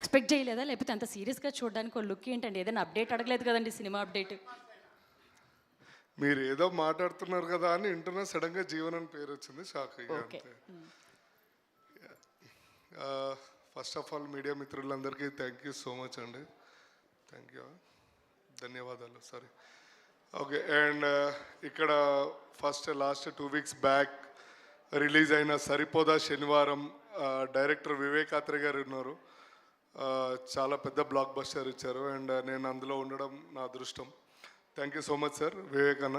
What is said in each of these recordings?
Expect చేయలేదా? లేకపోతే అంత సీరియస్గా చూడడానికి ఒక లుక్ ఏంటండి? ఏదైనా అప్డేట్ అడగలేదు కదండి, సినిమా అప్డేట్. మీరు ఏదో మాట్లాడుతున్నారు కదా అని వింటున్నా, సడన్గా జీవన్ అని పేరు వచ్చింది, షాక్ అయ్యా ఓకే. అంతే. ఫస్ట్ ఆఫ్ ఆల్ మీడియా మిత్రులందరికీ థ్యాంక్ యూ సో మచ్ అండి. థ్యాంక్ యూ, ధన్యవాదాలు. సారీ. ఓకే. అండ్ ఇక్కడ లాస్ట్ 2 weeks బ్యాక్ రిలీజ్ అయిన సరిపోదా శనివారం, డైరెక్టర్ వివేకాత్రే గారు ఉన్నారు. చాలా పెద్ద బ్లాక్ బస్టర్ ఇచ్చారు అండ్ నేను అందులో ఉండడం నా అదృష్టం. Thank you so much sir, Vivek అన్న.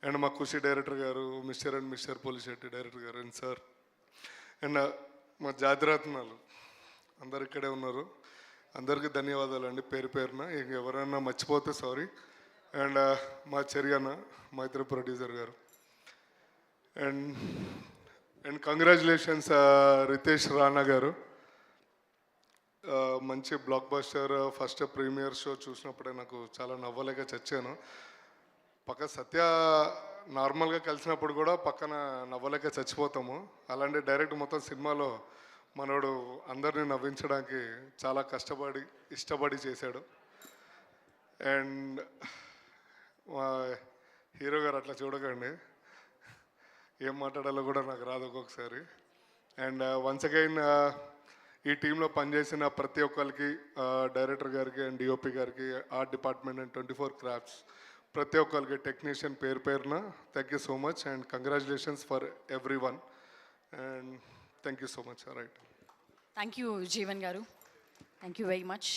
అండ్ మా ఖుషి డైరెక్టర్ గారు, Mr and Mr Polishetty director గారు అండ్ సార్. అండ్ మా జాతిరత్నాలు అందరు ఇక్కడే ఉన్నారు. అందరికీ ధన్యవాదాలు అండి పేరు పేరున. ఎవరైనా మర్చిపోతే సారీ. అండ్ మా చెరియన్న, మా ఇద్దరు ప్రొడ్యూసర్ గారు. అండ్ కంగ్రాచులేషన్స్ రితేష్ రాణా గారు. మంచి blockbuster. First premiere show చూసినప్పుడే నాకు చాలా నవ్వలేక చచ్చాను. పక్క సత్య నార్మల్గా కలిసినప్పుడు కూడా పక్కన నవ్వలేక చచ్చిపోతాము. అలాంటి డైరెక్ట్ మొత్తం సినిమాలో మనోడు అందరినీ నవ్వించడానికి చాలా కష్టపడి ఇష్టపడి చేశాడు. అండ్ మా హీరో గారు అట్లా చూడకండి, ఏం మాట్లాడాలో కూడా నాకు రాదు ఒక్కొక్కసారి. అండ్ వన్స్ అగైన్ ఈ టీంలో పనిచేసిన ప్రతి ఒక్కరికి, డైరెక్టర్ గారికి అండ్ డిఓపి గారికి, ఆర్ట్ డిపార్ట్మెంట్ అండ్ 24 క్రాఫ్ట్స్ ప్రతి ఒక్కరికి, టెక్నీషియన్ పేరు పేరున thank you so much and congratulations for every one. And thank you so much. Right. Thank you Jeevan గారు, థ్యాంక్ యూ వెరీ మచ్.